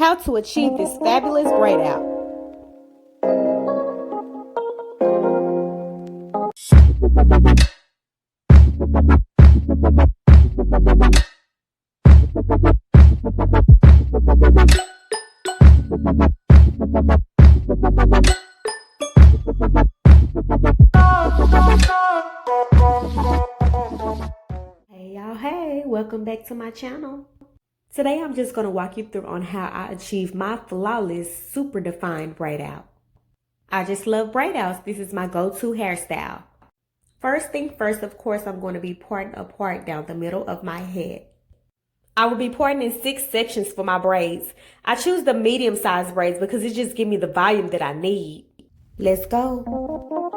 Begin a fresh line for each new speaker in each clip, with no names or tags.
how to achieve this fabulous braid out. Hey y'all, hey, welcome back to my channel. Today I'm just going to walk you through on how I achieve my flawless, super defined braid out. I just love braid outs. This is my go-to hairstyle. First thing first, of course, I'm going to be parting a part down the middle of my head. I will be parting in 6 sections for my braids. I choose the medium-sized braids because it just gives me the volume that I need. Let's go.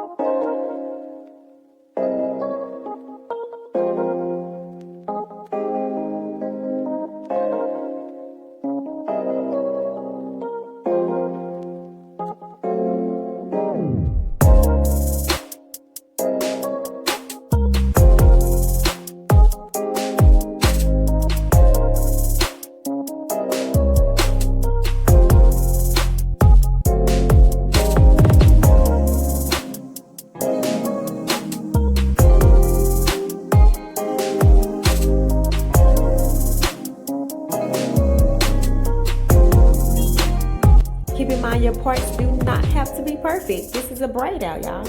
Keep in mind, your parts do not have to be perfect. This is a braid out, y'all.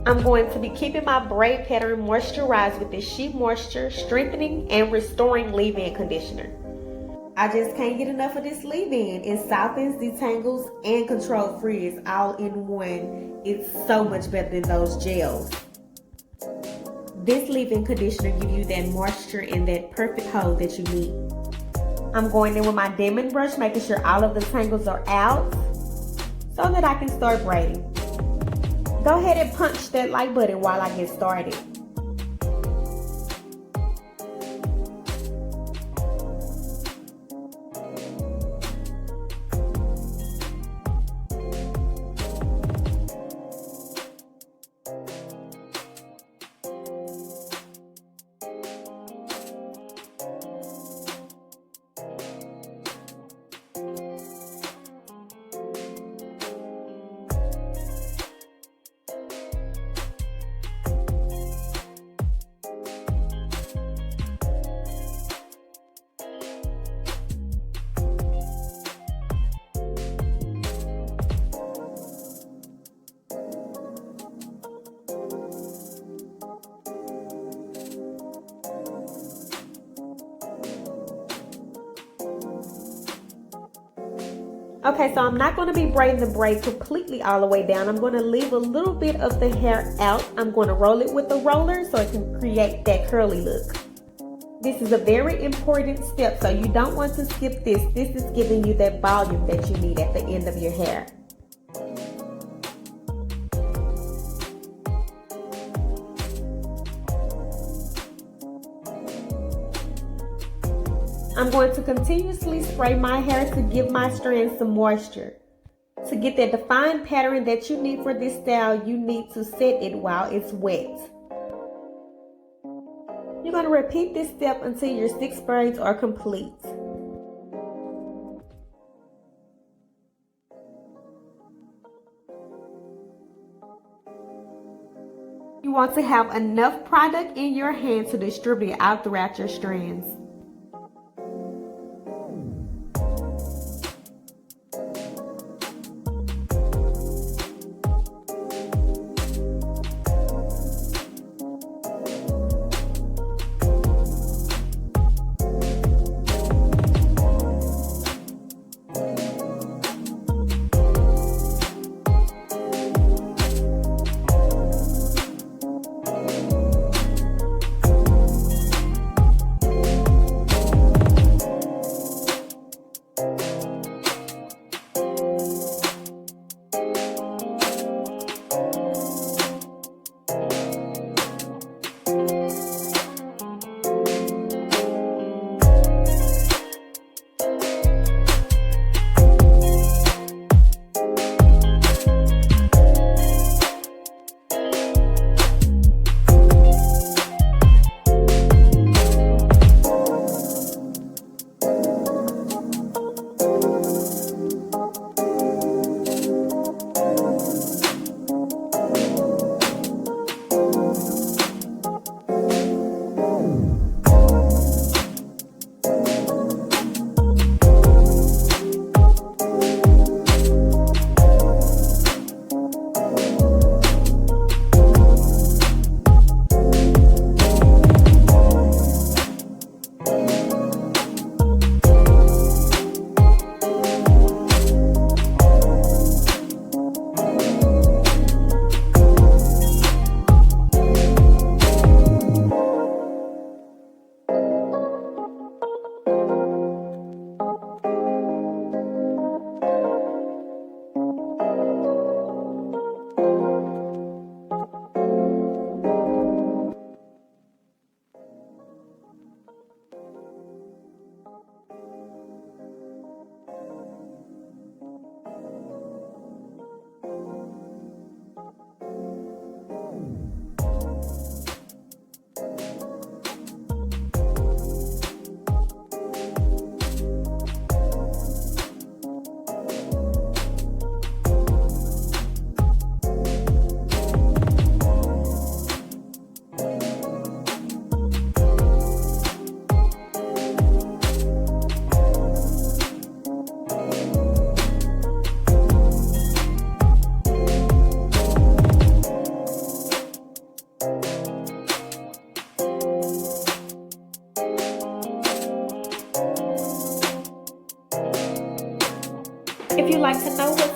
I'm going to be keeping my braid pattern moisturized with the Shea Moisture Strengthening and Restoring Leave-In Conditioner. I just can't get enough of this leave-in. It softens, detangles, and controls frizz all in one. It's so much better than those gels. This leave-in conditioner gives you that moisture and that perfect hold that you need. I'm going in with my diamond brush, making sure all of the tangles are out so that I can start braiding. Go ahead and punch that like button while I get started. Okay, so I'm not going to be braiding the braid completely all the way down. I'm going to leave a little bit of the hair out. I'm going to roll it with a roller so it can create that curly look. This is a very important step, so you don't want to skip this. This is giving you that volume that you need at the end of your hair. I'm going to continuously spray my hair to give my strands some moisture. To get that defined pattern that you need for this style, you need to set it while it's wet. You're going to repeat this step until your 6 braids are complete. You want to have enough product in your hand to distribute out throughout your strands.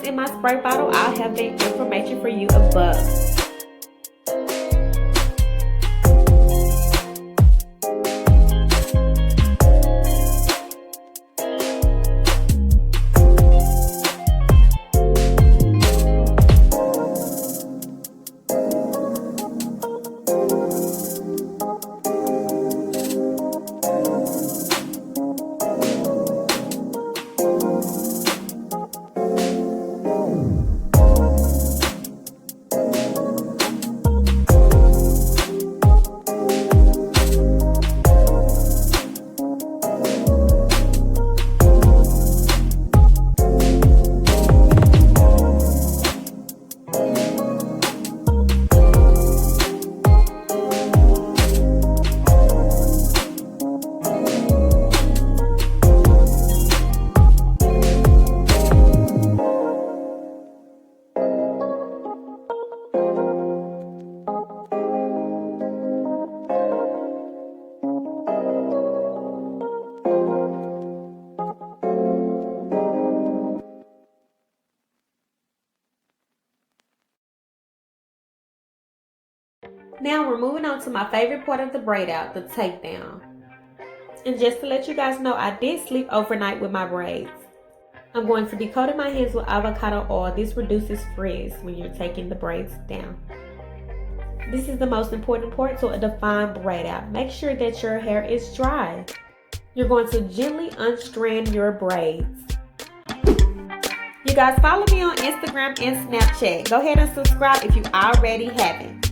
what's in my spray bottle, I'll have the information for you above. Now we're moving on to my favorite part of the braid out, the takedown. And just to let you guys know, I did sleep overnight with my braids. I'm going to be coating my hands with avocado oil. This reduces frizz when you're taking the braids down. This is the most important part to a defined braid out. Make sure that your hair is dry. You're going to gently unstrand your braids. You guys follow me on Instagram and Snapchat. Go ahead and subscribe if you already haven't.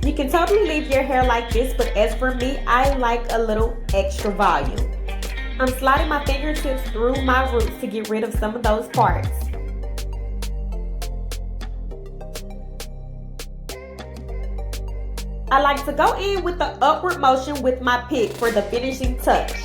You can totally leave your hair like this, but as for me, I like a little extra volume. I'm sliding my fingertips through my roots to get rid of some of those parts. I like to go in with the upward motion with my pick for the finishing touch.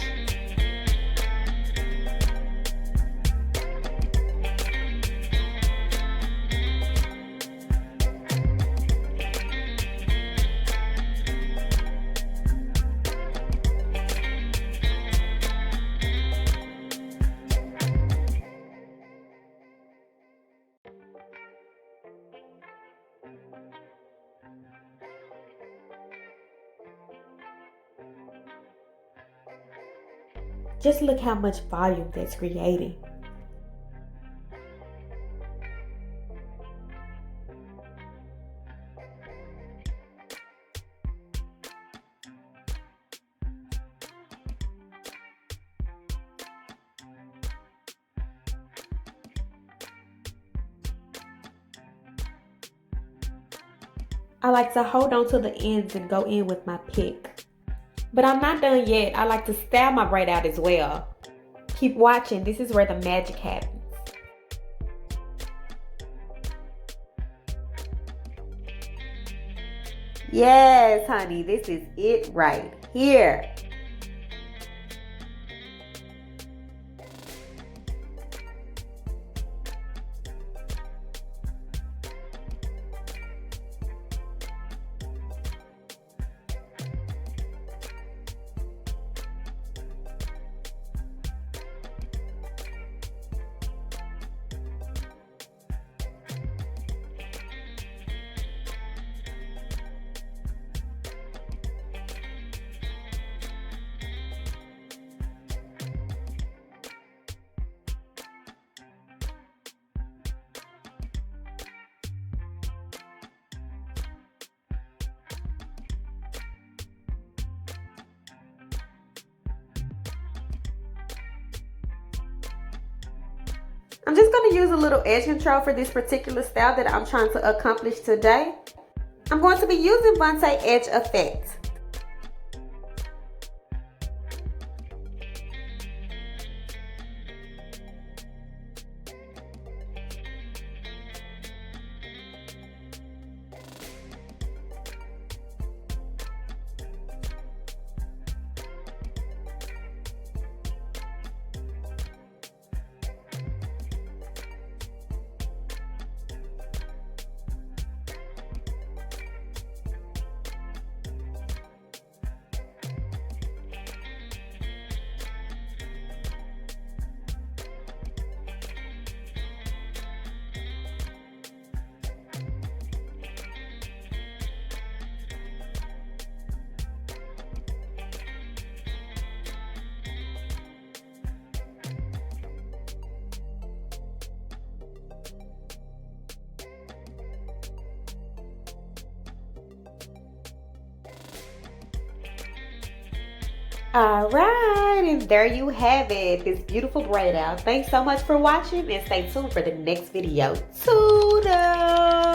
Just look how much volume that's creating. I like to hold on to the ends and go in with my pick. But I'm not done yet. I like to style my braid out as well. Keep watching. This is where the magic happens. Yes, honey, this is it right here. I'm just going to use a little edge control for this particular style that I'm trying to accomplish today. I'm going to be using Vonte Edge Effect. Alright, and there you have it, this beautiful braid out. Thanks so much for watching and stay tuned for the next video. Toodles!